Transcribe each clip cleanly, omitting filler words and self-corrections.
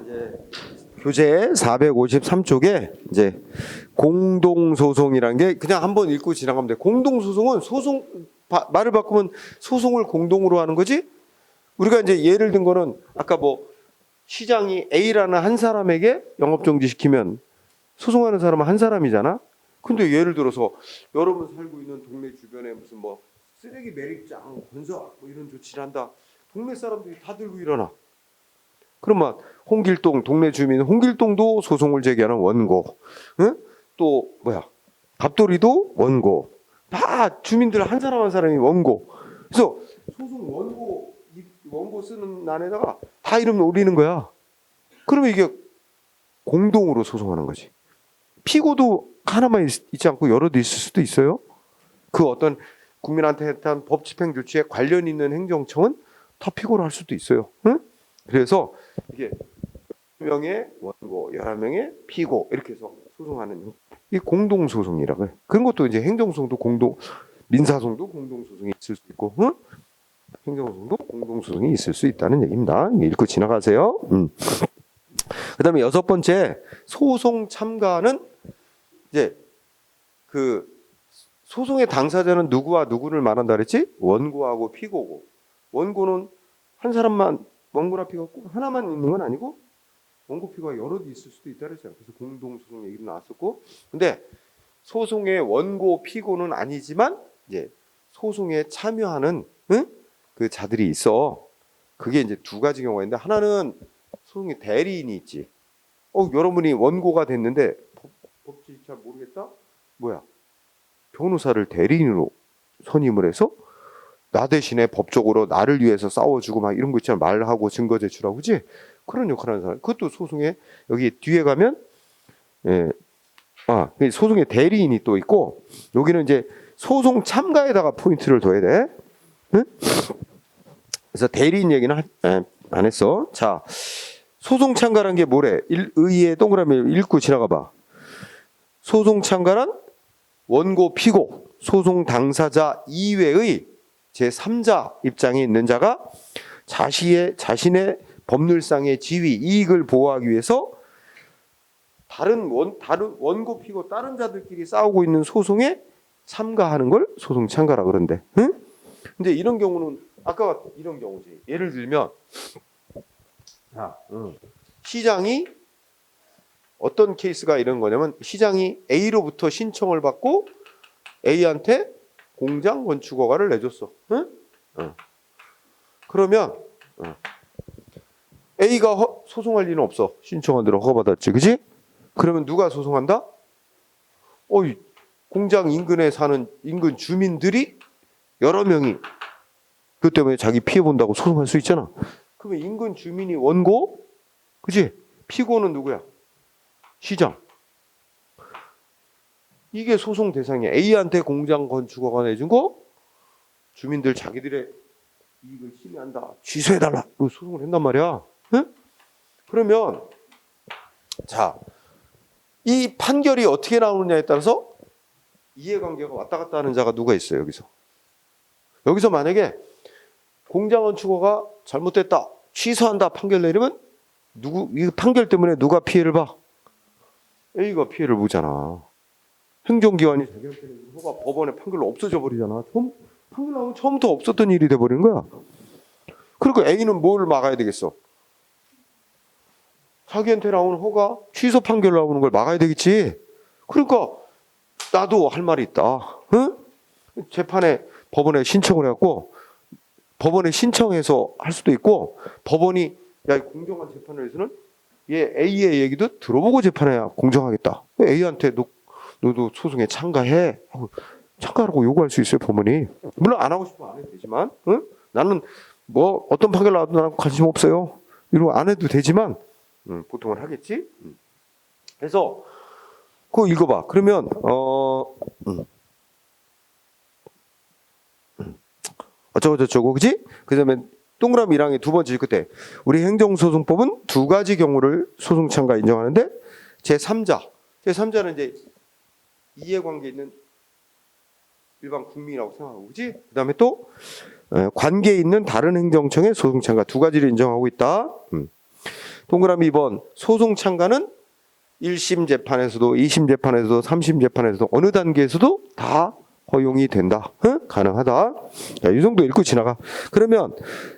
이제 교재 453쪽에 이제 공동소송이라는 게 그냥 한번 읽고 지나가면 돼. 공동소송은 말을 바꾸면 소송을 공동으로 하는 거지. 우리가 이제 예를 든 거는 아까 뭐 시장이 A라는 한 사람에게 영업정지 시키면 소송하는 사람은 한 사람이잖아. 근데 예를 들어서 여러분 살고 있는 동네 주변에 무슨 뭐 쓰레기 매립장 건설 뭐 이런 조치를 한다. 동네 사람들이 다 들고 일어나. 그러면 홍길동 동네 주민 홍길동도 소송을 제기하는 원고, 응? 또 뭐야 갑돌이도 원고, 다 주민들 한 사람 한 사람이 원고. 그래서 소송 원고 이 원고 쓰는 난에다가 다 이름 올리는 거야. 그러면 이게 공동으로 소송하는 거지. 피고도 하나만 있지 않고 여러 대 있을 수도 있어요. 그 어떤 국민한테 했던 법 집행 조치에 관련 있는 행정청은 다 피고를 할 수도 있어요. 응? 그래서 이게 10명의 원고, 11명의 피고 이렇게 해서 소송하는 이 공동소송이라고 해요. 그런 것도 이제 행정소송도 민사소송도 공동소송이 있을 수 있고, 응? 행정소송도 공동소송이 있을 수 있다는 얘기입니다. 읽고 지나가세요. 그다음에 6번째 소송 참가는 이제 그 소송의 당사자는 누구와 누구를 말한다 그랬지? 원고하고 피고고. 원고는 한 사람만 원고나 피고가 꼭 하나만 있는 건 아니고 원고 피고가 여러 개 있을 수도 있다 그랬잖아요. 그래서 공동소송 얘기도 나왔었고. 근데 소송의 원고 피고는 아니지만 이제 소송에 참여하는 그 자들이 있어. 그게 이제 두 가지 경우가 있는데 하나는 소송의 대리인이 있지. 여러분이 원고가 됐는데 법칙 잘 모르겠다? 뭐야? 변호사를 대리인으로 선임을 해서 나 대신에 법적으로 나를 위해서 싸워주고 막 이런 거 있잖아. 말하고 증거 제출하고, 그지? 그런 역할을 하는 사람. 그것도 소송에 여기 뒤에 가면 소송의 대리인이 또 있고, 여기는 이제 소송 참가에다가 포인트를 둬야 돼. 응? 그래서 대리인 얘기는 안 했어. 자, 소송 참가란 게 뭐래? 의의 동그라미 읽고 지나가 봐. 소송 참가란 원고 피고 소송 당사자 이외의 제3자 입장에 있는 자가 자신의 법률상의 지위, 이익을 보호하기 위해서 다른 원고 피고 다른 자들끼리 싸우고 있는 소송에 참가하는 걸 소송 참가라 그런데. 응? 근데 이런 경우는 아까 이런 경우지. 예를 들면 시장이 어떤 케이스가 이런 거냐면 시장이 A로부터 신청을 받고 A한테 공장 건축 허가를 내줬어. 응? 그러면 A가 소송할 리는 없어. 신청한 대로 허가받았지. 그지? 그러면 누가 소송한다? 공장 인근에 사는 인근 주민들이 여러 명이 그것 때문에 자기 피해본다고 소송할 수 있잖아. 그러면 인근 주민이 원고? 그지? 피고는 누구야? 시장. 이게 소송 대상이야. A한테 공장 건축 허가 내준 거 주민들 자기들의 이익을 침해한다. 취소해달라. 소송을 한단 말이야. 응? 그러면 자, 이 판결이 어떻게 나오느냐에 따라서 이해관계가 왔다 갔다 하는 자가 누가 있어요. 여기서 만약에 공장 건축 허가 잘못됐다. 취소한다. 판결 내리면 이 판결 때문에 누가 피해를 봐? A가 피해를 보잖아. 행정기관이 자기한테 허가 법원의 판결로 없어져 버리잖아. 판결 나오면 처음부터 없었던 일이 돼버리는 거야. 그리고 A는 뭘 막아야 되겠어? 자기한테 나오는 허가 취소 판결 나오는 걸 막아야 되겠지. 그러니까 나도 할 말이 있다. 응? 법원에 신청을 해갖고 법원에 신청해서 할 수도 있고, 법원이 공정한 재판을 위해서는 얘 A의 얘기도 들어보고 재판해야 공정하겠다. A한테 너도 소송에 참가해. 참가하라고 요구할 수 있어요, 법원이. 물론 안 하고 싶으면 안 해도 되지만, 응? 나는 뭐 어떤 판결 나와도 나는 관심 없어요. 이러고 안 해도 되지만, 보통은 하겠지. 그래서 그거 읽어봐. 그러면 어쩌고저쩌고, 그지? 그다음에 동그라미 1항의 두 번째 끝에 우리 행정소송법은 두 가지 경우를 소송 참가 인정하는데 제3자는 이제 이해관계 있는 일반 국민이라고 생각하고, 그지? 그다음에 또 관계 있는 다른 행정청의 소송 참가 두 가지를 인정하고 있다. 동그라미 2번 소송 참가는 1심 재판에서도 2심 재판에서도 3심 재판에서도 어느 단계에서도 다 허용이 된다. 응? 가능하다. 자, 이 정도 읽고 지나가. 그러면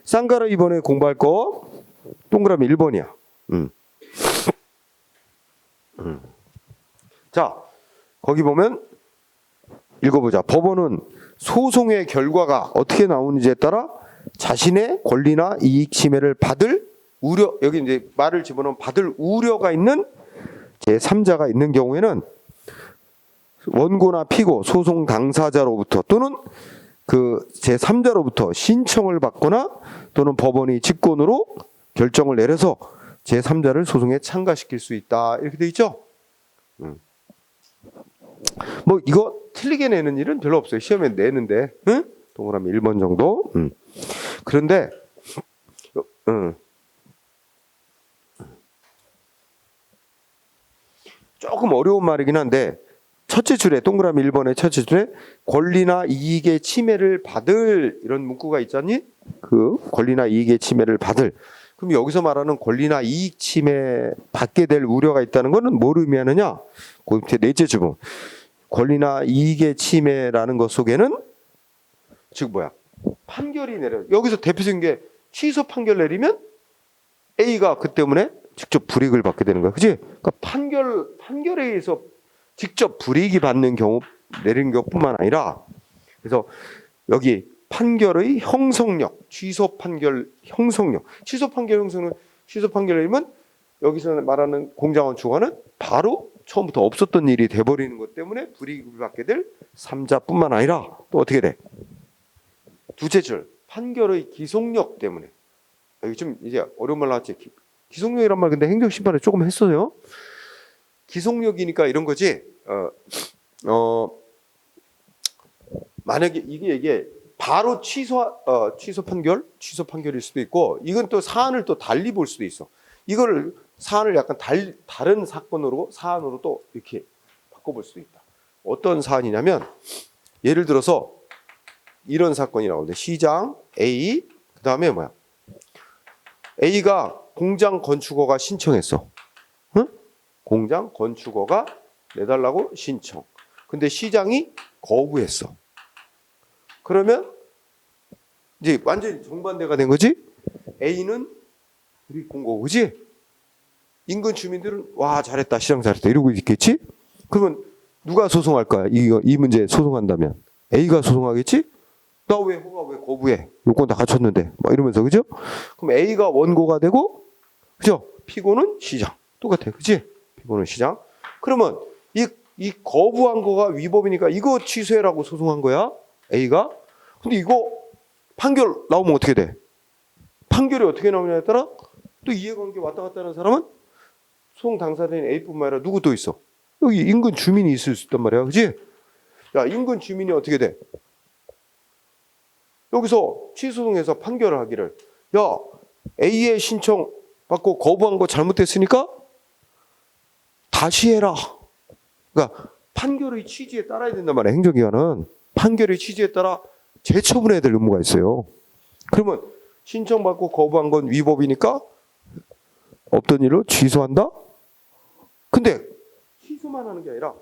쌍가루 이번에 공부할 거 동그라미 1번이야. 자, 거기 보면 읽어보자. 법원은 소송의 결과가 어떻게 나오는지에 따라 자신의 권리나 이익 침해를 받을 우려, 여기 이제 말을 집어넣으면 받을 우려가 있는 제3자가 있는 경우에는 원고나 피고, 소송 당사자로부터 또는 그 제3자로부터 신청을 받거나 또는 법원이 직권으로 결정을 내려서 제3자를 소송에 참가시킬 수 있다. 이렇게 돼 있죠? 뭐 이거 틀리게 내는 일은 별로 없어요. 시험에 내는데. 응? 동그라미 1번 정도. 그런데 조금 어려운 말이긴 한데 첫째 줄에 동그라미 1번의 첫째 줄에 권리나 이익의 침해를 받을 이런 문구가 있잖니? 그 권리나 이익의 침해를 받을. 그럼 여기서 말하는 권리나 이익 침해 받게 될 우려가 있다는 것은 뭘 의미하느냐? 그 밑에 넷째 주문. 권리나 이익의 침해라는 것 속에는 즉 뭐야? 판결이 내려. 여기서 대표적인 게 취소 판결 내리면 A가 그 때문에 직접 불이익을 받게 되는 거야. 그치? 그러니까 판결에 의해서 직접 불이익이 받는 경우, 내리는 경우뿐만 아니라 그래서 여기 판결의 형성력, 취소 판결 형성력. 취소 판결 형성은 취소 판결 내리면 여기서 말하는 공정한 주관은 바로 처음부터 없었던 일이 돼버리는 것 때문에 불이익을 받게 될 3자뿐만 아니라 또 어떻게 돼? 두째 줄, 판결의 기속력 때문에. 여기 좀 이제 어려운 말 나왔지. 기속력이란 말 근데 행정심판에 조금 했어요. 기속력이니까 이런 거지. 만약에 이게 바로 취소 판결일 수도 있고, 이건 또 사안을 또 달리 볼 수도 있어. 이거를 사안을 약간 다른 사안으로 또 이렇게 바꿔볼 수도 있다. 어떤 사안이냐면 예를 들어서 이런 사건이 나오는데 시장 A 그 다음에 뭐야? A가 공장 건축허가 신청했어. 응? 공장 건축허가 내달라고 신청. 근데 시장이 거부했어. 그러면 이제 완전히 정반대가 된 거지. A는 불이익 공고, 그지? 인근 주민들은 와 잘했다, 시장 잘했다 이러고 있겠지? 그러면 누가 소송할 거야? 이 문제 소송한다면 A가 소송하겠지? 나 왜 허가 왜 거부해? 요건 다 갖췄는데 막 이러면서, 그죠? 그럼 A가 원고가 되고, 그죠? 피고는 시장. 똑같아, 그지? 피고는 시장. 그러면 이 거부한 거가 위법이니까 이거 취소해라고 소송한 거야, A가. 근데 이거 판결 나오면 어떻게 돼? 판결이 어떻게 나오냐에 따라 또 이해관계 왔다 갔다 하는 사람은 소송 당사자인 A뿐만 아니라 누구 또 있어? 여기 인근 주민이 있을 수 있단 말이야, 그지? 야, 인근 주민이 어떻게 돼? 여기서 취소송에서 판결을 하기를, 야, A의 신청 받고 거부한 거 잘못됐으니까 다시 해라. 그러니까 판결의 취지에 따라야 된단 말이야. 행정기관은 판결의 취지에 따라 재처분해야 될 의무가 있어요. 그러면 신청받고 거부한 건 위법이니까 없던 일로 취소한다? 근데 취소만 하는 게 아니라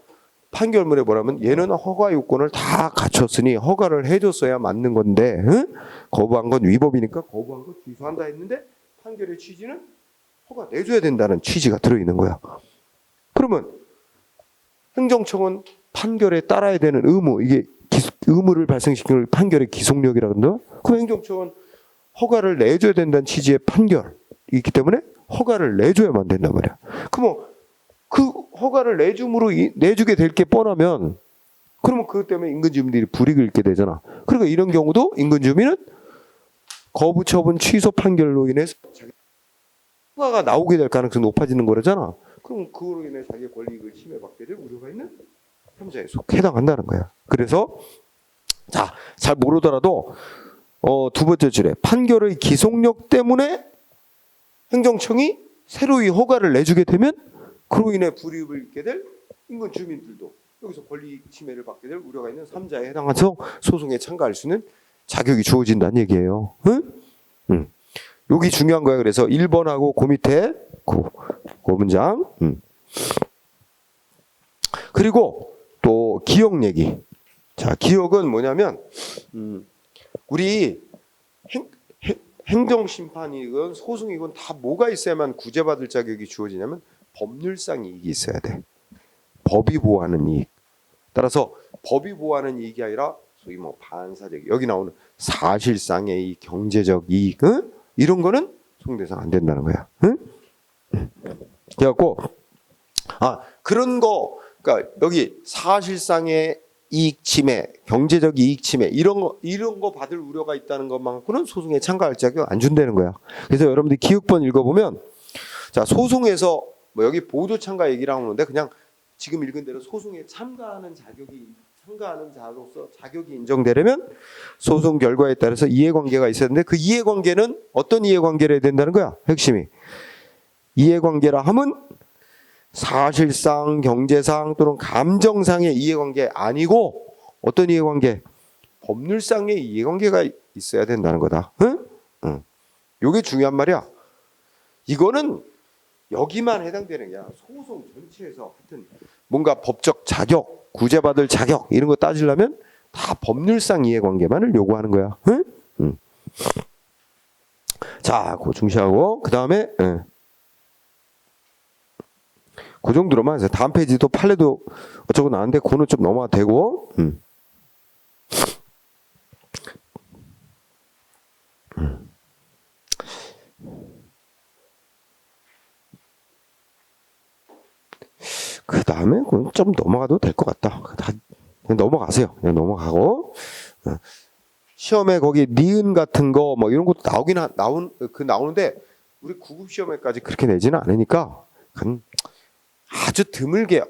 판결문에 뭐라면 얘는 허가 요건을 다 갖췄으니 허가를 해줬어야 맞는 건데, 응? 거부한 건 위법이니까 거부한 건 취소한다 했는데 판결의 취지는 허가 내줘야 된다는 취지가 들어있는 거야. 그러면 행정청은 판결에 따라야 되는 의무, 이게 의무를 발생시키는 판결의 기속력이라고 한다. 그럼 행정청은 허가를 내줘야 된다는 취지의 판결이 있기 때문에 허가를 내줘야만 된단 말이야. 그럼 그 허가를 내주게 될 게 뻔하면, 그러면 그것 때문에 인근 주민들이 불이익을 입게 되잖아. 그러니까 이런 경우도 인근 주민은 거부 처분 취소 판결로 인해서 허가가 나오게 될 가능성이 높아지는 거잖아. 그럼 그로 인해 자기의 권리익을 침해받게 될 우려가 있는 3자에 해당한다는 거야. 그래서 자, 잘 모르더라도 두 번째 줄에 판결의 기속력 때문에 행정청이 새로이 허가를 내주게 되면 그로 인해 불이익을 입게 될 인근 주민들도 여기서 권리 침해를 받게 될 우려가 있는 3자에 해당해서 소송에 참가할 수 있는 자격이 주어진다는 얘기예요. 응? 여기 중요한 거야. 그래서 1번하고 그 밑에 그 문장. 그리고 또 기억 얘기. 자, 기억은 뭐냐면 우리 행정심판이건 소송이건 다 뭐가 있어야만 구제받을 자격이 주어지냐면 법률상 이익이 있어야 돼. 법이 보호하는 이익. 따라서 법이 보호하는 이익이 아니라 소위 뭐 반사적 여기 나오는 사실상의 이익, 경제적 이익 이런 거는 소송 대상 안 된다는 거야. 그래갖고 그런 거 그러니까 여기 사실상의 이익 침해, 경제적 이익 침해 이런 거 받을 우려가 있다는 것만큼은 소송에 참가할 자격 안 준다는 거야. 그래서 여러분들이 기억본 읽어보면 자 소송에서 뭐 여기 보조 참가 얘기를 하는데 그냥 지금 읽은 대로 소송에 참가하는 자로서 자격이 인정되려면 소송 결과에 따라서 이해관계가 있어야 되는데 그 이해관계는 어떤 이해관계를 해야 된다는 거야. 핵심이 이해관계라 함은 사실상 경제상 또는 감정상의 이해관계 아니고 어떤 이해관계? 법률상의 이해관계가 있어야 된다는 거다. 응? 요게 중요한 말이야. 이거는 여기만 해당되는 게 아니라 소송 전체에서 하여튼 뭔가 법적 자격, 구제받을 자격 이런 거 따지려면 다 법률상 이해관계만을 요구하는 거야. 응? 자, 그거 중시하고 그 다음에 그 정도로만 해서 다음 페이지도 판례도 어쩌고 나왔는데 그거는 좀 넘어가도 되고 그 다음에 그건 좀 넘어가도 될 것 같다. 그냥 넘어가세요. 그냥 넘어가고 시험에 거기 니은 같은 거 뭐 이런 것도 나오는데 우리 구급 시험에까지 그렇게 내지는 않으니까 아주 드물게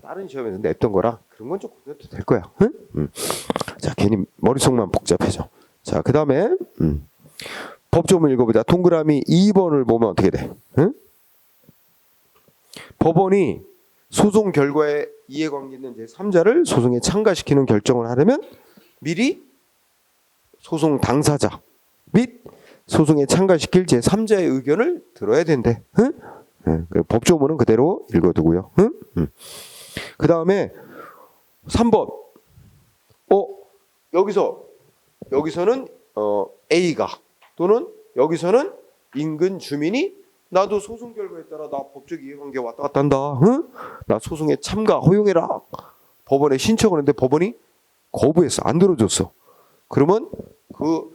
다른 시험에서 냈던 거라 그런 건 좀 고려도 될 거야. 자, 괜히 머릿속만 복잡해져. 자, 그 다음에 법조문 읽어보자. 동그라미 2번을 보면 어떻게 돼? 법원이 소송 결과에 이해관계 있는 제3자를 소송에 참가시키는 결정을 하려면 미리 소송 당사자 및 소송에 참가시킬 제3자의 의견을 들어야 된대. 법조문은 그대로 읽어두고요. 그 다음에 3번. 여기서는 A가 또는 여기서는 인근 주민이 나도 소송 결과에 따라 나 법적 이해관계 왔다 갔다 한다. 나 소송에 참가 허용해라. 법원에 신청을 했는데 법원이 거부했어. 안 들어줬어. 그러면 그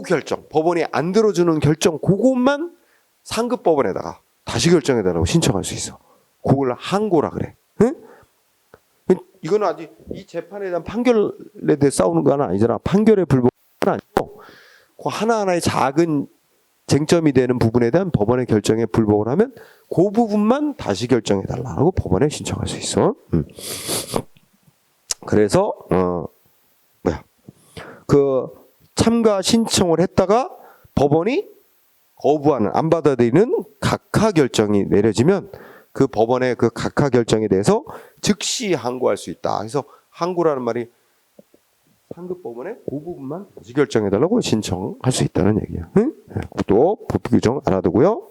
결정, 법원이 안 들어주는 결정 그것만 상급 법원에다가 다시 결정해달라고 신청할 수 있어. 그걸 항고라 그래. 이거는 아직 이 재판에 대한 판결에 대해 싸우는 건 아니잖아. 판결에 불복은 아니고 그 하나하나의 작은 쟁점이 되는 부분에 대한 법원의 결정에 불복을 하면 그 부분만 다시 결정해달라고 법원에 신청할 수 있어. 그래서 그 참가 신청을 했다가 법원이 거부하는 안 받아들이는 각하 결정이 내려지면 그 법원의 그 각하 결정에 대해서 즉시 항고할 수 있다. 그래서 항고라는 말이 상급 법원에 그 부분만 다시 결정해달라고 신청할 수 있다는 얘기야. 또 법 규정 알아두고요.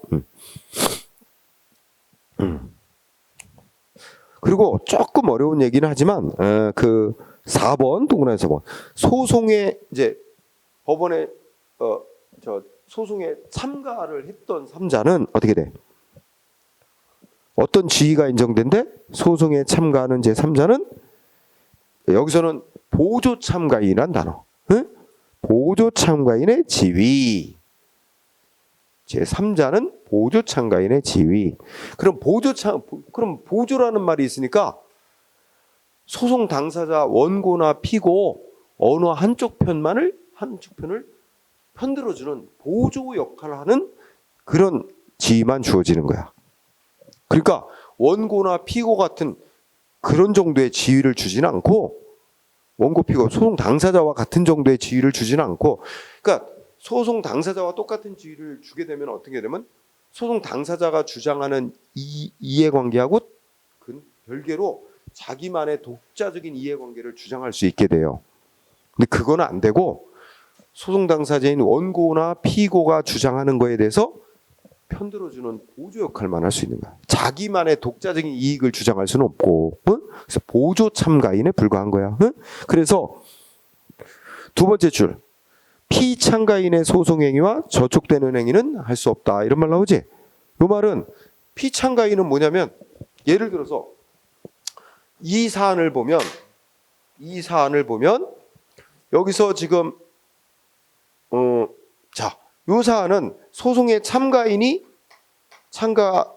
그리고 조금 어려운 얘기는 하지만 그 4번 동그라미 4번 소송에 이제 법원에 소송에 참가를 했던 3자는 어떻게 돼? 어떤 지위가 인정된대? 소송에 참가하는 제3자는 여기서는 보조 참가인이란 단어. 보조 참가인의 지위. 제3자는 보조 참가인의 지위. 그럼 보조라는 말이 있으니까 소송 당사자 원고나 피고 어느 한쪽 편을 편들어주는 보조 역할을 하는 그런 지위만 주어지는 거야. 그러니까 원고나 피고 같은 그런 정도의 지위를 주지는 않고 원고 피고 소송 당사자와 같은 정도의 지위를 주지는 않고 그러니까 소송 당사자와 똑같은 지위를 주게 되면 어떻게 되면 소송 당사자가 주장하는 이해관계하고 그 별개로 자기만의 독자적인 이해관계를 주장할 수 있게 돼요. 근데 그거는 안 되고 소송 당사자인 원고나 피고가 주장하는 거에 대해서 편들어주는 보조 역할만 할 수 있는 거야. 자기만의 독자적인 이익을 주장할 수는 없고, 응? 그래서 보조 참가인에 불과한 거야. 응? 그래서 두 번째 줄, 피참가인의 소송 행위와 저촉되는 행위는 할 수 없다. 이런 말 나오지? 이 말은 피참가인은 뭐냐면, 예를 들어서 이 사안을 보면 여기서 지금 이 사안은 소송의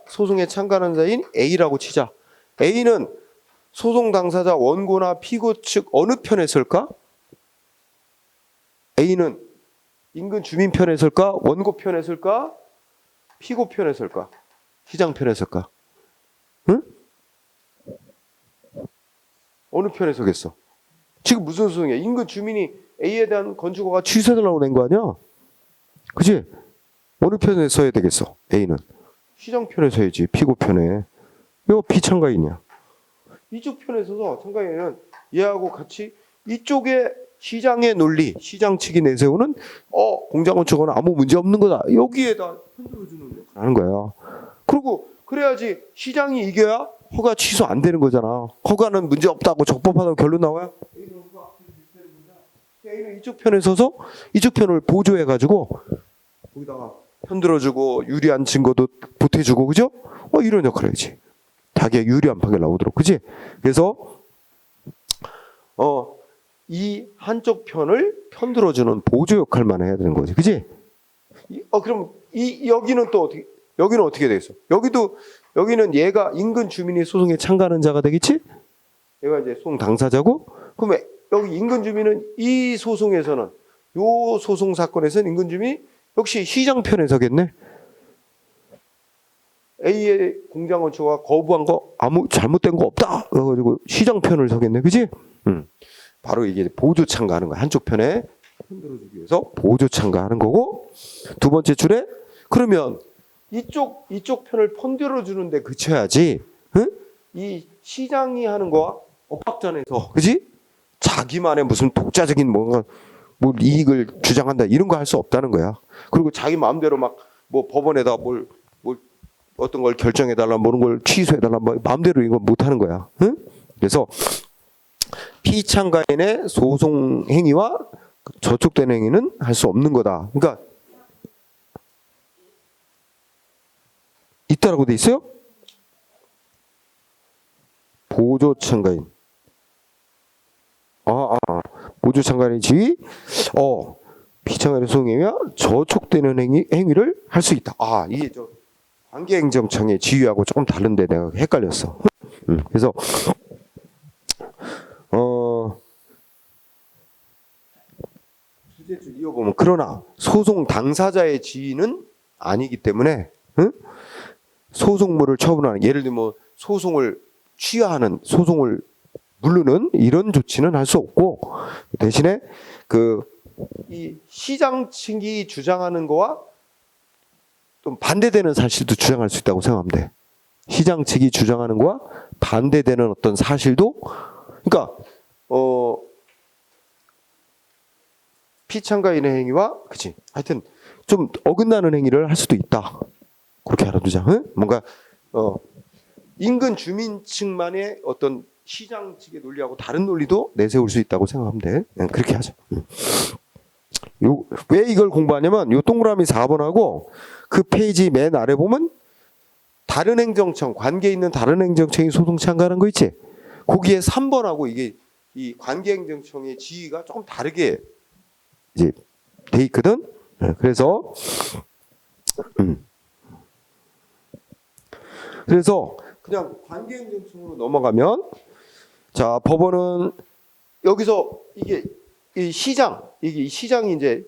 소송에 참가하는 자인 A라고 치자. A는 소송 당사자 원고나 피고 측 어느 편에 설까? A는 인근 주민 편에 설까? 원고 편에 설까? 피고 편에 설까? 시장 편에 설까? 응? 어느 편에 서겠어? 지금 무슨 소송이야? 인근 주민이 A에 대한 건축허가 취소해달라고 낸 거 아니야? 그치? 어느 편에 서야 되겠어? A는 시장 편에 서야지. 피고 편에. 이거 피참가인이야. 이쪽 편에 서서 참가인은 얘하고 같이 이쪽에 시장의 논리, 시장 측이 내세우는 공장건축허는 아무 문제 없는 거다. 여기에다 흔들어주는 역할을 하는 거야. 그리고 그래야지 시장이 이겨야 허가 취소 안 되는 거잖아. 허가는 문제 없다고 적법하다고 결론 나와야 A는 이쪽 편에 서서 이쪽 편을 보조해가지고 거기다가 편들어주고 유리한 증거도 보태주고, 그죠? 이런 역할을 해야지. 자기의 유리한 판결 나오도록, 그지? 그래서 이 한쪽 편을 편들어주는 보조 역할만 해야 되는 거지, 그지? 그럼 여기는 또 어떻게? 여기는 어떻게 돼 있어? 여기는 얘가 인근 주민이 소송에 참가하는 자가 되겠지? 얘가 이제 소송 당사자고, 그러면 여기 인근 주민은 이 소송에서는 요 소송 사건에서는 인근 주민이 역시 시장 편에 서겠네. A의 공장건축허가 거부한 거 아무 잘못된 거 없다. 그래가지고 시장 편을 서겠네, 그지? 바로 이게 보조 참가하는 거야. 한쪽 편에 흔들어주기 위해서 보조 참가하는 거고, 두 번째 줄에 그러면 이쪽 편을 편들어 주는데 그쳐야지. 응? 이 시장이 하는 거와 엇박자내서, 그지? 자기만의 무슨 독자적인 뭔가 뭐 이익을 주장한다 이런 거 할 수 없다는 거야. 그리고 자기 마음대로 막 뭐 법원에다 뭘 어떤 걸 결정해달라, 모르는 걸 취소해달라, 뭐 마음대로 이거 못 하는 거야. 응? 그래서 피참가인의 소송 행위와 저촉되는 행위는 할 수 없는 거다. 그러니까 있다라고 돼 있어요? 보조 참가인. 보조 참가인의 지위, 피참가인의 소송 행위와 저촉되는 행위를 할 수 있다. 이게 저 관계행정청의 지위하고 조금 다른데 내가 헷갈렸어. 그래서 주제줄 이어보면 그러나 소송 당사자의 지위는 아니기 때문에 소송물을 처분하는, 예를 들면 소송을 취하하는, 소송을 물르는 이런 조치는 할 수 없고, 대신에 이 시장 측이 주장하는 거와 좀 반대되는 사실도 주장할 수 있다고 생각하면 돼. 시장 측이 주장하는 거와 반대되는 어떤 사실도, 그러니까 피참가인의 행위와, 그치? 하여튼 좀 어긋나는 행위를 할 수도 있다. 그렇게 알아두자. 응? 뭔가 인근 주민 측만의 어떤 시장 측의 논리하고 다른 논리도 내세울 수 있다고 생각하면 돼. 그렇게 하자. 왜 이걸 공부하냐면 요 동그라미 4번하고 그 페이지 맨 아래 보면 다른 행정청, 관계 있는 다른 행정청이 소송 참가하는 거 있지? 거기에 3번하고 이게 이 관계 행정청의 지위가 조금 다르게 이제 돼 있거든. 그래서 그냥 관계 행정청으로 넘어가면, 자, 법원은 여기서 이게 이 시장이 이제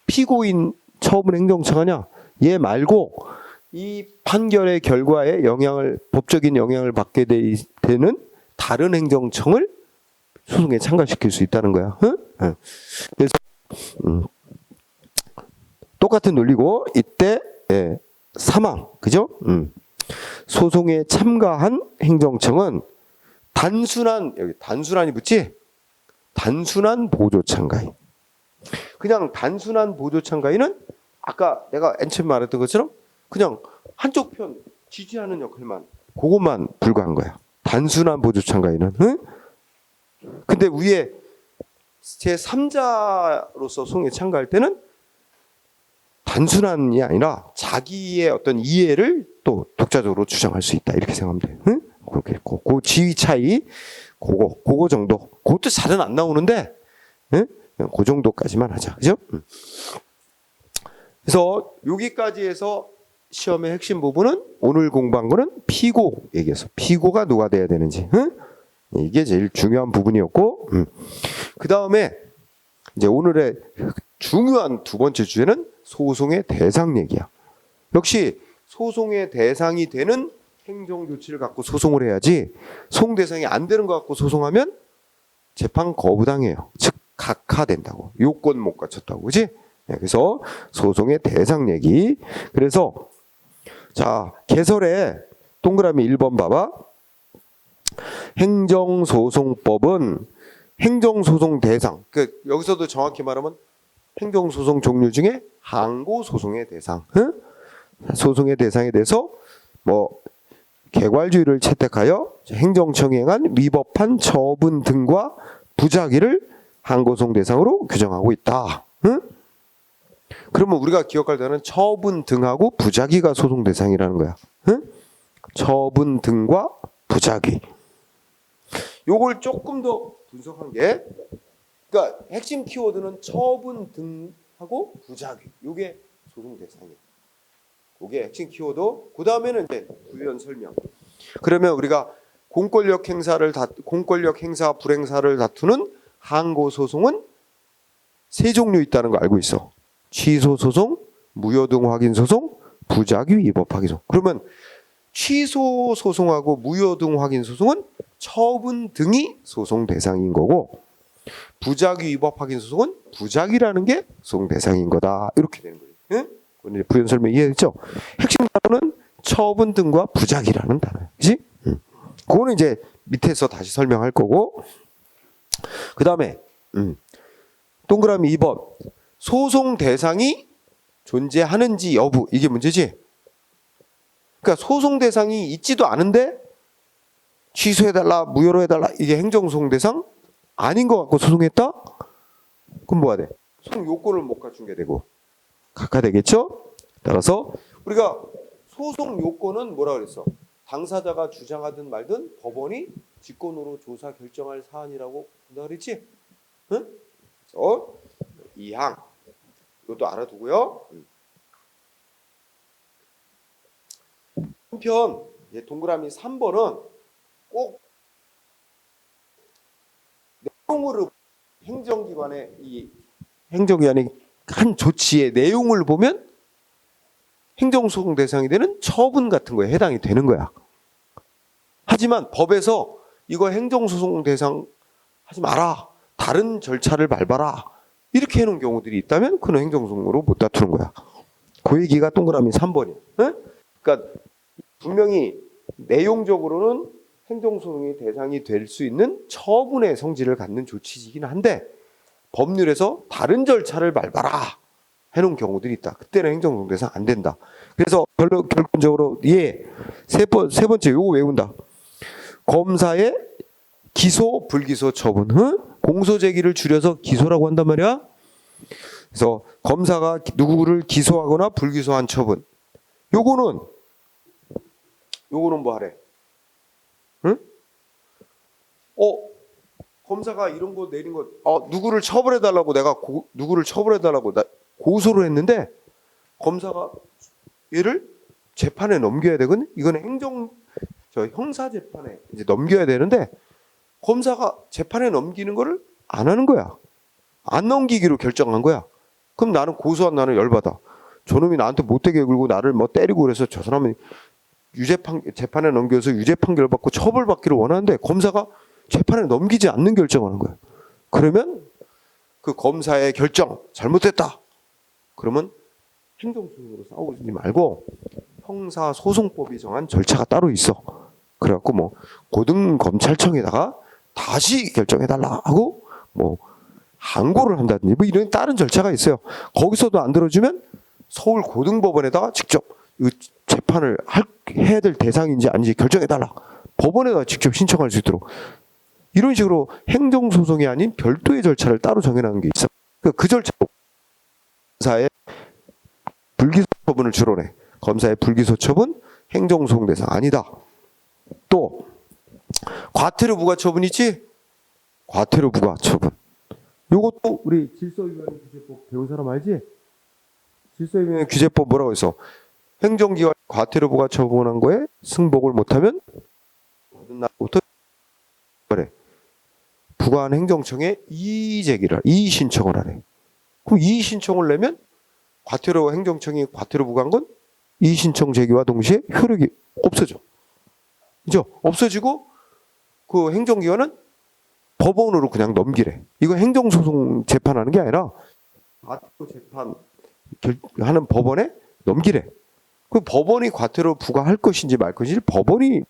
피고인 처분 행정청 아니야? 얘 말고 이 판결의 결과에 법적인 영향을 받게 되는 다른 행정청을 소송에 참가시킬 수 있다는 거야. 그래서 똑같은 논리고, 이때 사망, 그죠? 소송에 참가한 행정청은 여기 단순한이 붙지? 단순한 보조 참가인. 그냥 단순한 보조 참가인은 아까 내가 맨 처음 말했던 것처럼 그냥 한쪽 편 지지하는 역할만 그것만 불과한 거야. 단순한 보조 참가인은. 응? 근데 위에 제 3자로서 소송에 참가할 때는 단순한이 아니라 자기의 어떤 이해를 또 독자적으로 주장할 수 있다 이렇게 생각하면 돼. 응? 그렇게 했고 그 지위 차이 그거 정도. 그것도 잘은 안 나오는데 응? 그냥 그 정도까지만 하자. 그죠? 그래서 여기까지 해서 시험의 핵심 부분은 오늘 공부한 거는 피고 얘기해서 피고가 누가 돼야 되는지. 응? 이게 제일 중요한 부분이었고 그 다음에 이제 오늘의 중요한 두 번째 주제는 소송의 대상 얘기야. 역시 소송의 대상이 되는 행정 조치를 갖고 소송을 해야지 소송 대상이 안 되는 거 갖고 소송하면 재판 거부당해요. 즉 각하된다고. 요건 못 갖췄다고. 그지? 네, 그래서 소송의 대상 얘기. 그래서 자 개설에 동그라미 1번 봐봐. 행정소송법은 행정소송 대상. 여기서도 정확히 말하면 행정소송 종류 중에 항고소송의 대상. 응? 소송의 대상에 대해서 뭐 개괄주의를 채택하여 행정청이 행한 위법한 처분 등과 부작위를 항고소송 대상으로 규정하고 있다. 응? 그러면 우리가 기억할 때는 처분 등하고 부작위가 소송 대상이라는 거야. 응? 처분 등과 부작위. 요걸 조금 더 분석한 게, 그러니까 핵심 키워드는 처분 등하고 부작위. 요게 소송 대상이에요. 요게 핵심 키워드. 그 다음에는 이제 부연 설명. 그러면 우리가 공권력 행사 불행사를 다투는 항고 소송은 세 종류 있다는 거 알고 있어. 취소 소송, 무효 등 확인 소송, 부작위 위법 확인 소송. 그러면 취소 소송하고 무효 등 확인 소송은 처분 등이 소송 대상인 거고, 부작위 위법 확인 소송은 부작위라는 게 소송 대상인 거다. 이렇게 되는 거예요. 응? 오늘 부연 설명 이해했죠? 핵심 단어는 처분 등과 부작위라는 단어예요. 그렇지? 그거는 이제 밑에서 다시 설명할 거고, 그 다음에 동그라미 2번 소송 대상이 존재하는지 여부, 이게 문제지. 그러니까 소송 대상이 있지도 않은데 취소해달라, 무효로 해달라, 이게 행정소송 대상 아닌 것 같고 소송했다? 그럼 뭐가 돼? 소송 요건을 못 갖춘 게 되고 각하되겠죠? 따라서 우리가 소송 요건은 뭐라 그랬어? 당사자가 주장하든 말든 법원이 직권으로 조사 결정할 사안이라고 한다 그랬지? 응? 그래서 2항 이것도 알아두고요. 한편 동그라미 3번은 꼭 내용으로 행정기관이 한 조치의 내용을 보면 행정소송 대상이 되는 처분 같은 거에 해당이 되는 거야. 하지만 법에서 이거 행정소송 대상 하지 마라, 다른 절차를 밟아라, 이렇게 해놓은 경우들이 있다면 그는 행정소송으로 못 다투는 거야. 그 얘기가 동그라미 3번이야. 응? 그러니까 분명히 내용적으로는 행정소송의 대상이 될 수 있는 처분의 성질을 갖는 조치이긴 한데 법률에서 다른 절차를 밟아라 해놓은 경우들이 있다. 그때는 행정소송 대상 안 된다. 그래서 결론적으로 세 번째 요거 외운다. 검사의 기소, 불기소 처분. 공소제기를 줄여서 기소라고 한단 말이야. 그래서 검사가 누구를 기소하거나 불기소한 처분. 요거는 뭐 하래? 응? 검사가 이런 거 내린 거, 누구를 처벌해달라고 내가 누구를 처벌해달라고 고소를 했는데 검사가 얘를 재판에 넘겨야 되거든. 이거는 형사 재판에 이제 넘겨야 되는데 검사가 재판에 넘기는 거를 안 하는 거야. 안 넘기기로 결정한 거야. 그럼 나는 고소한 나는 열받아. 저놈이 나한테 못되게 굴고 나를 뭐 때리고 그래서 저 사람은 재판에 넘겨서 유죄 판결 받고 처벌받기를 원하는데 검사가 재판에 넘기지 않는 결정을 하는 거야. 그러면 그 검사의 결정 잘못됐다. 그러면 행정소송으로 싸우지 말고 형사소송법이 정한 절차가 따로 있어. 그래갖고 뭐 고등검찰청에다가 다시 결정해달라 하고 뭐 항고를 한다든지 뭐 이런 다른 절차가 있어요. 거기서도 안 들어주면 서울 고등법원에다가 직접 이 재판을 해야 될 대상인지 아닌지 결정해달라. 법원에다가 직접 신청할 수 있도록. 이런 식으로 행정소송이 아닌 별도의 절차를 따로 정해놓은 게 있어요. 그 절차로 검사의 불기소 처분을 주로내. 검사의 불기소 처분 행정소송 대상 아니다. 또 과태료 부과 처분 있지? 과태료 부과 처분. 요것도 우리 질서위반의 규제법 배운 사람 알지? 질서위반의 규제법 뭐라고 해서 행정기관 과태료 부과 처분한 거에 승복을 못하면 모든 날부터 그래. 부과한 행정청에 이의 신청을 하래. 그럼 이의 신청을 내면 과태료 행정청이 과태료 부과한 건 이의 신청 제기와 동시에 효력이 없어져. 그죠? 없어지고 그 행정기관은 법원으로 그냥 넘기래. 이거 행정소송 재판하는 게 아니라 과태료 재판 하는 법원에 넘기래. 그 법원이 과태료 부과할 것인지 말 것인지 법원이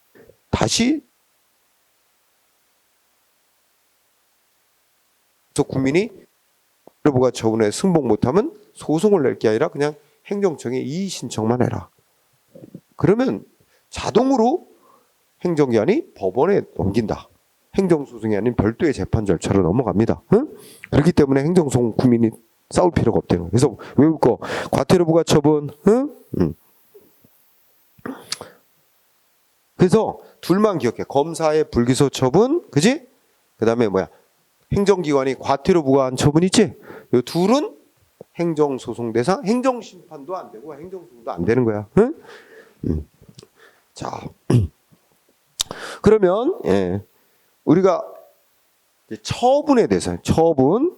다시 국민이 과태료 부과 처분에 승복 못하면 소송을 낼 게 아니라 그냥 행정청에 이의 신청만 해라. 그러면 자동으로 행정기관이 법원에 넘긴다. 행정소송이 아닌 별도의 재판 절차로 넘어갑니다. 응? 그렇기 때문에 행정소송 국민이 싸울 필요가 없대요. 그래서 외울 거 과태료 부과 처분. 응? 그래서 둘만 기억해. 검사의 불기소 처분, 그지? 그 다음에 뭐야? 행정기관이 과태료 부과한 처분 있지? 이 둘은 행정소송 대상, 행정심판도 안 되고 행정소송도 안 되는 거야. 응? 자, 그러면 우리가 처분에 대해서 처분.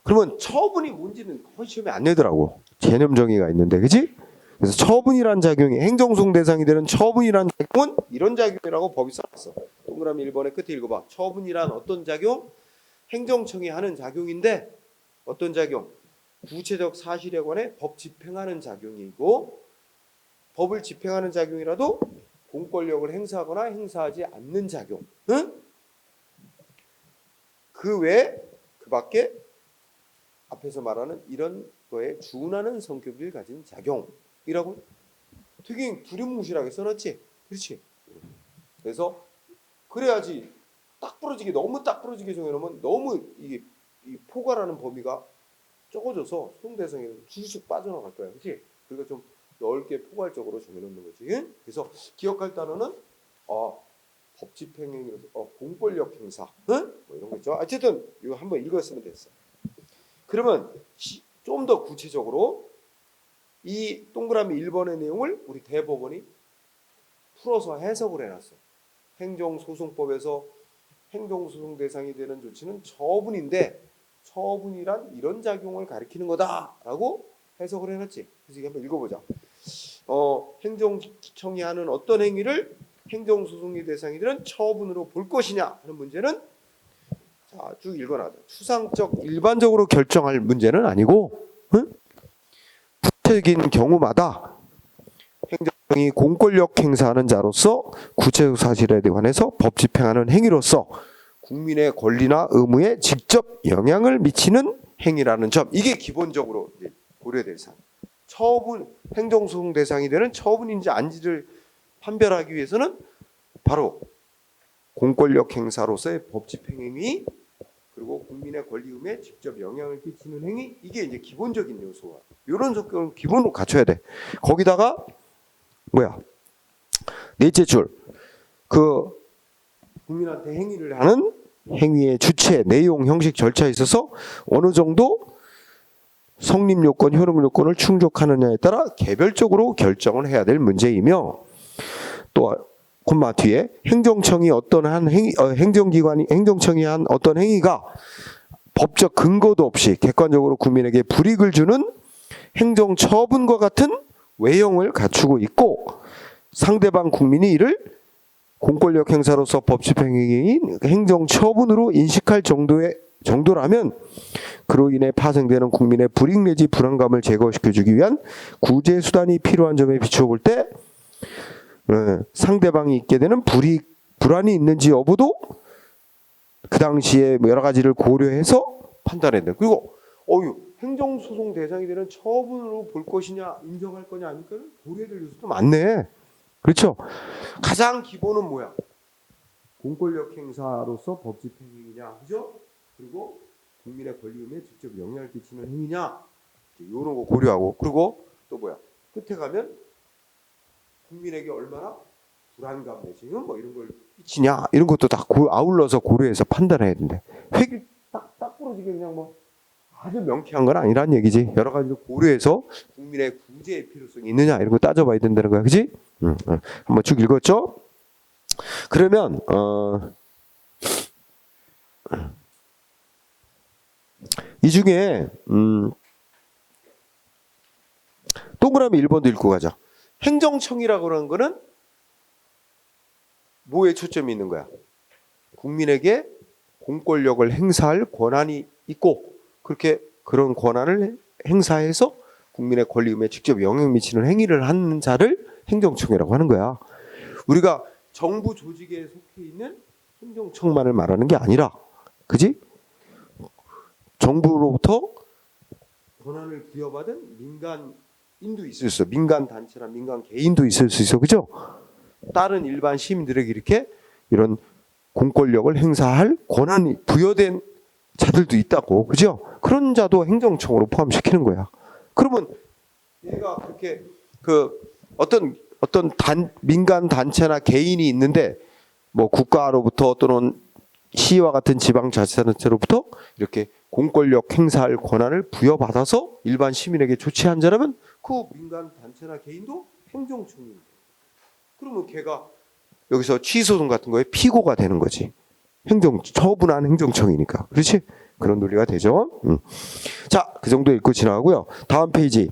그러면 처분이 뭔지는 거의 시험에 안 내더라고. 개념 정의가 있는데, 그지? 그래서 처분이란 작용이 행정소송 대상이 되는 처분이란 작용은 이런 작용이라고 법이 써놨어. 동그라미 1번의 끝에 읽어봐. 처분이란 어떤 작용? 행정청이 하는 작용인데 어떤 작용? 구체적 사실에 관해 법 집행하는 작용이고 법을 집행하는 작용이라도 공권력을 행사하거나 행사하지 않는 작용. 응? 그 외에 그 밖에 앞에서 말하는 이런 거에 준하는 성격을 가진 작용이라고 되게 두리뭉실하게 써놨지. 그렇지? 그래서 그래야지 딱 부러지게 너무 딱 부러지게 정해놓으면 너무 이게 이 포괄하는 범위가 적어져서 소송 대상에 쭉쭉 빠져나갈 거야. 그렇지? 그러니까 좀 넓게 포괄적으로 정해놓는 거지. 그래서 기억할 단어는 법 집행행위로서 공권력 행사, 응? 뭐 이런 거 있죠. 어쨌든 이거 한번 읽었으면 됐어. 그러면 좀 더 구체적으로 이 동그라미 1번의 내용을 우리 대법원이 풀어서 해석을 해놨어. 행정소송법에서 행정소송 대상이 되는 조치는 처분인데 처분이란 이런 작용을 가리키는 거다라고 해석을 해놨지. 그래서 이거 한번 읽어보자. 행정청이 하는 어떤 행위를 행정소송의 대상이 되는 처분으로 볼 것이냐 하는 문제는 자, 쭉 읽어놔. 추상적 일반적으로 결정할 문제는 아니고 구체적인 경우마다 행정청이 공권력 행사하는 자로서 구체적 사실에 관해서 법 집행하는 행위로서 국민의 권리나 의무에 직접 영향을 미치는 행위라는 점. 이게 기본적으로 고려될 사항. 처분, 행정소송 대상이 되는 처분인지 아닌지를 판별하기 위해서는 바로 공권력 행사로서의 법 집행 행위 그리고 국민의 권리 의무에 직접 영향을 끼치는 행위 이게 이제 기본적인 요소야. 이런 조건을 기본으로 갖춰야 돼. 거기다가 뭐야? 넷째 줄. 그 국민한테 행위를 하는 행위의 주체, 내용, 형식, 절차에 있어서 어느 정도 성립 요건, 효력 요건을 충족하느냐에 따라 개별적으로 결정을 해야 될 문제이며 또 콤마 뒤에 행정청이 어떤 한 행위, 행정청이 한 어떤 행위가 법적 근거도 없이 객관적으로 국민에게 불이익을 주는 행정처분과 같은 외형을 갖추고 있고 상대방 국민이 이를 공권력 행사로서 법 집행행위인 행정처분으로 인식할 정도라면 그로 인해 파생되는 국민의 불이익 내지 불안감을 제거시켜주기 위한 구제 수단이 필요한 점에 비추어 볼 때 상대방이 있게 되는 불이익, 불안이 있는지 여부도 그 당시에 뭐 여러 가지를 고려해서 판단해야 돼. 그리고 행정소송 대상이 되는 처분으로 볼 것이냐 인정할 거냐 하니까 고려될 요소도 많네. 그렇죠? 가장 기본은 뭐야? 공권력 행사로서 법 집행 행위냐, 그죠? 그리고 국민의 권리의무에 직접 영향을 끼치는 행위냐, 이런 거 고려하고, 그리고 또 뭐야? 끝에 가면 국민에게 얼마나 불안감 내지 뭐 이런 걸 끼치냐, 이런 것도 다 아울러서 고려해서 판단해야 된대. 획일 딱 부러지게 그냥 뭐 아주 명쾌한 건 아니란 얘기지. 여러 가지를 고려해서 국민의 구제의 필요성이 있느냐 이런 거 따져봐야 된다는 거야, 그지? 한번 쭉 읽었죠? 그러면 이 중에 동그라미 1번도 읽고 가자. 행정청이라고 하는 거는 뭐에 초점이 있는 거야? 국민에게 공권력을 행사할 권한이 있고 그렇게 그런 권한을 행사해서 국민의 권리 의무에 직접 영향 미치는 행위를 하는 자를 행정청이라고 하는 거야. 우리가 정부 조직에 속해 있는 행정청만을 말하는 게 아니라, 그지? 정부로부터 권한을 부여받은 민간인도 있을 수 있어. 민간 단체나 민간 개인도 있을 수 있어, 그죠? 다른 일반 시민들에게 이렇게 이런 공권력을 행사할 권한이 부여된 자들도 있다고, 그죠? 그런 자도 행정청으로 포함시키는 거야. 그러면 얘가 그렇게 어떤 민간 단체나 개인이 있는데 뭐 국가로부터 또는 시와 같은 지방자치단체로부터 이렇게 공권력 행사할 권한을 부여받아서 일반 시민에게 조치한 자라면 그 민간 단체나 개인도 행정청입니다. 그러면 걔가 여기서 취소송 같은 거에 피고가 되는 거지. 처분한 행정청이니까. 그렇지? 그런 논리가 되죠. 자, 그 정도 읽고 지나가고요. 다음 페이지.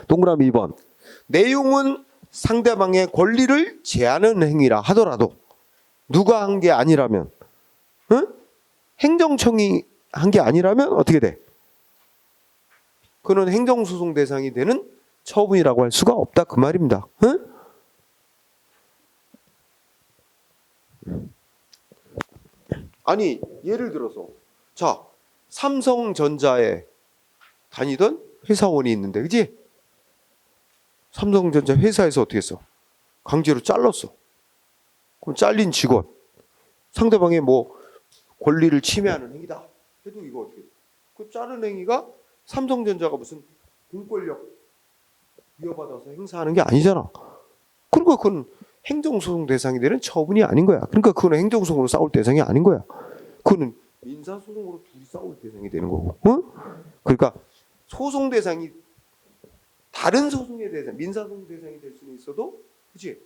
동그라미 2번. 내용은 상대방의 권리를 제한하는 행위라 하더라도 누가 한 게 아니라면, 행정청이 한 게 아니라면 어떻게 돼? 그는 행정소송 대상이 되는 처분이라고 할 수가 없다, 그 말입니다. 아니, 예를 들어서 자, 삼성전자에 다니던 회사원이 있는데, 그지? 삼성전자 회사에서 어떻게 했어? 강제로 잘랐어. 그럼 잘린 직원, 상대방의 뭐 권리를 침해하는 행위다 해도 이거 어떻게 돼? 그 자른 행위가 삼성전자가 무슨 공권력 위협받아서 행사하는 게 아니잖아. 그러니까 그건 행정소송 대상이 되는 처분이 아닌 거야. 그러니까 그건 행정소송으로 싸울 대상이 아닌 거야. 그거는 민사소송으로 둘이 싸울 대상이 되는 거고. 그러니까 소송 대상이 다른 소송의 대상, 민사소송 대상이 될 수는 있어도, 그치?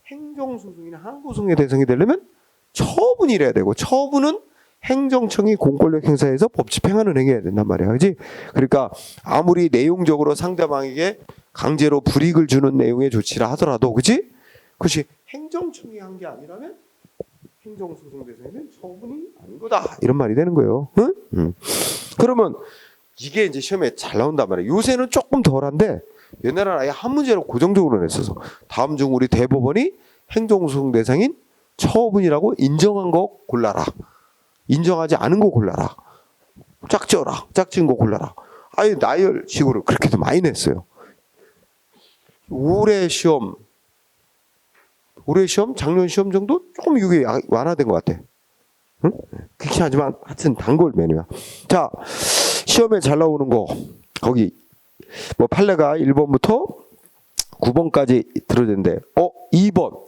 행정소송이나 항고소송의 대상이 되려면 처분이 돼야 되고, 처분은 행정청이 공권력 행사해서 법 집행하는 행위해야 된단 말이야, 그치? 그러니까 아무리 내용적으로 상대방에게 강제로 불이익을 주는 내용의 조치라 하더라도, 그치? 그것이 행정청이 한 게 아니라면 행정소송 대상에는 처분이 아닌 거다, 이런 말이 되는 거예요. 그러면 이게 이제 시험에 잘 나온단 말이에요. 요새는 조금 덜한데 옛날에는 아예 한 문제로 고정적으로 냈어서 다음 중 우리 대법원이 행정소송 대상인 처분이라고 인정한 거 골라라, 인정하지 않은 거 골라라, 짝지은 거 골라라. 아예 나열식으로 그렇게도 많이 냈어요. 올해 시험, 작년 시험 정도 조금 이게 완화된 것 같아. 응? 그렇긴 하지만 하여튼 단골 메뉴야. 자, 시험에 잘 나오는 거 거기 뭐 판례가 1번부터 9번까지 들어있는데 2번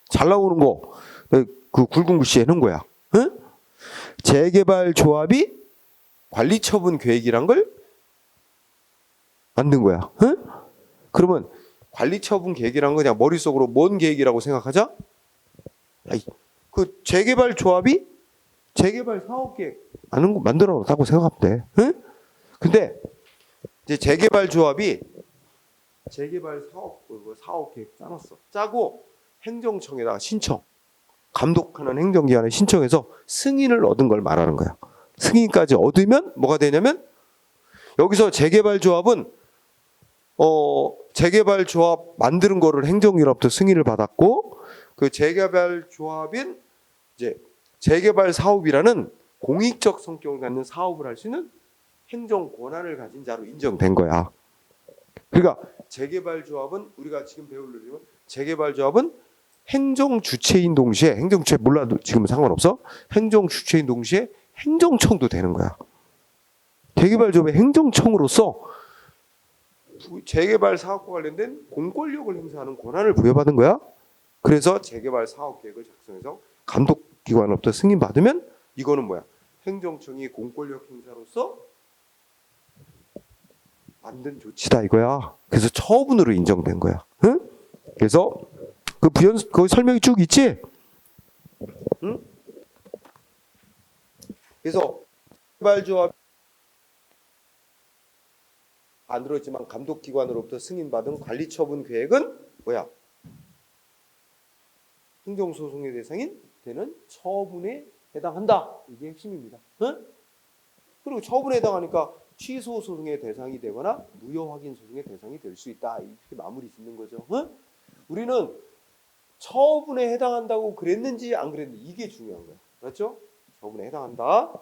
잘 나오는 거 그 굵은 글씨 해놓은 거야. 응? 재개발 조합이 관리처분 계획이란 걸 만든 거야. 응? 그러면 관리처분 계획이란 거 그냥 머릿속으로 뭔 계획이라고 생각하자? 그 재개발 조합이 재개발 사업 계획 만들어 놨다고 생각하면 돼. 응? 근데 이제 재개발 조합이 재개발 사업 계획 짜놨어. 짜고 행정청에다가 신청, 감독하는 행정기관에 신청해서 승인을 얻은 걸 말하는 거야. 승인까지 얻으면 뭐가 되냐면 여기서 재개발 조합은 재개발 조합 만드는 거를 행정기관부터 승인을 받았고 그 재개발 조합인 이제 재개발 사업이라는 공익적 성격을 갖는 사업을 할 수 있는 행정 권한을 가진 자로 인정된 거야. 그러니까 재개발조합은 우리가 지금 배울 내용은 재개발조합은 행정 주체인 동시에 행정 주체 몰라도 지금은 상관없어. 행정 주체인 동시에 행정청도 되는 거야. 재개발조합의 행정청으로서 재개발 사업과 관련된 공권력을 행사하는 권한을 부여받은 거야. 그래서 재개발 사업 계획을 작성해서 감독기관으로부터 승인받으면 이거는 뭐야? 행정청이 공권력 행사로서 만든 조치다 이거야. 그래서 처분으로 인정된 거야. 응? 그래서 그 부연 그 설명이 쭉 있지. 응? 그래서 재개발조합 안 들었지만 감독기관으로부터 승인받은 관리처분 계획은 뭐야? 행정소송의 대상인 되는 처분에 해당한다. 이게 핵심입니다. 응? 그리고 처분에 해당하니까 취소 소송의 대상이 되거나 무효 확인 소송의 대상이 될 수 있다. 이렇게 마무리 짓는 거죠. 응? 우리는 처분에 해당한다고 그랬는지 안 그랬는지 이게 중요한 거야. 그렇죠? 처분에 해당한다.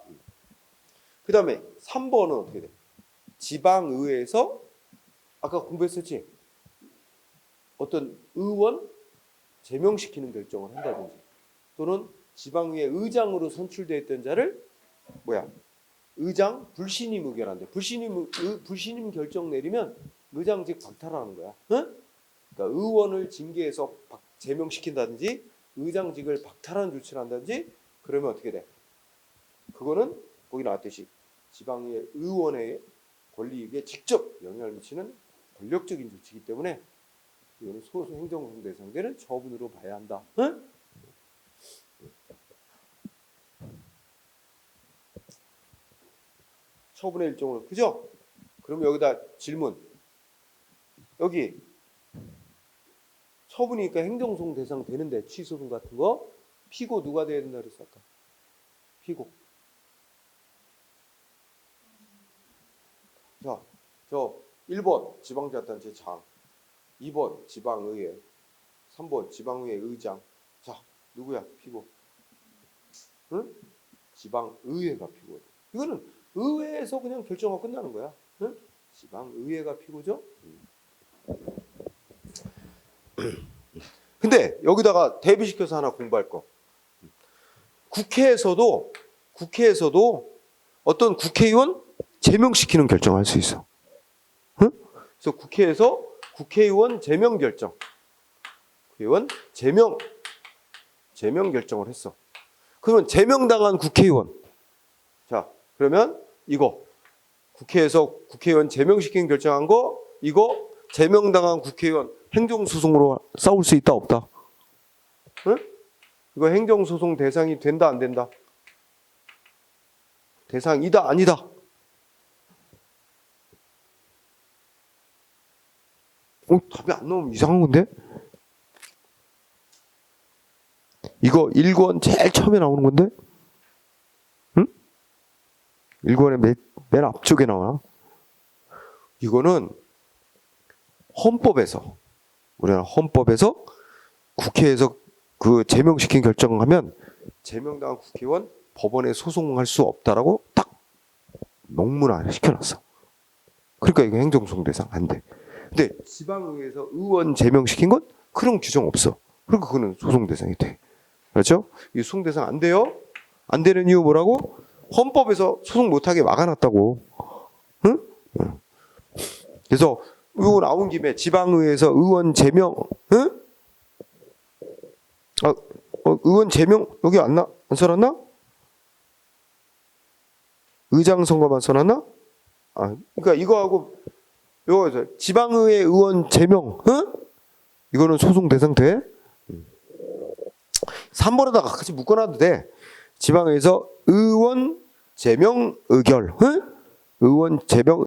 그 다음에 3번은 어떻게 돼? 지방의회에서 아까 공부했었지? 어떤 의원 제명시키는 결정을 한다든지 또는 지방의회 의장으로 선출되어 있던 자를 뭐야? 의장 불신임 의결한대. 불신임 결정 내리면 의장직 박탈하는 거야. 응? 그러니까 의원을 징계해서 제명시킨다든지 의장직을 박탈하는 조치를 한다든지 그러면 어떻게 돼? 그거는 거기 나왔듯이 지방의회 의원의 권리에 직접 영향을 미치는 권력적인 조치이기 때문에 이거는 소송 행정소송 대상되는 처분으로 봐야 한다. 응? 처분의 일종으로 그죠? 그럼 여기다 질문. 여기 처분이니까 행정소송 대상 되는데 취소분 같은 거 피고 누가 돼야 된다 그랬어 아까? 피고. 자, 저 1번 지방자치단체 장, 2번 지방의회, 3번 지방의회 의장. 자, 누구야 피고? 응? 지방의회가 피고야. 이거는 의회에서 그냥 결정하고 끝나는 거야. 응? 지방의회가 피고죠. 근데 여기다가 대비시켜서 하나 공부할 거. 국회에서도 어떤 국회의원 제명시키는 결정을 할 수 있어. 응? 그래서 국회에서 국회의원 제명 결정, 국회의원 제명 결정을 했어. 그러면 제명당한 국회의원. 자, 그러면 이거 국회에서 국회의원 제명시키는 결정한 거 이거 제명당한 국회의원 행정소송으로 싸울 수 있다 없다? 응? 이거 행정소송 대상이 된다 안 된다? 대상이다 아니다? 답이 안 나오면 이상한 건데? 이거 1권 제일 처음에 나오는 건데? 응? 1권의 맨 앞쪽에 나오나? 이거는 헌법에서 우리나라 헌법에서 국회에서 그 제명시킨 결정하면 제명당한 국회의원 법원에 소송할 수 없다라고 딱 명문화를 시켜놨어. 그러니까 이거 행정소송 대상 안 돼. 근데 지방의회에서 의원 제명시킨 건 그런 규정 없어. 그러니까 그거는 소송 대상이 돼. 그렇죠? 이 소송 대상 안 돼요? 안 되는 이유 뭐라고? 헌법에서 소송 못하게 막아놨다고. 응? 그래서 이거 나온 김에 지방의회에서 의원 제명, 응? 의원 제명 여기 안 써놨나? 의장 선거만 써놨나? 그러니까 이거하고 요거 지방의회 의원 제명, 응? 이거는 소송 대상 돼? 3번에다가 같이 묶어놔도 돼. 지방의회에서 의원 제명 의결, 응? 의원 제명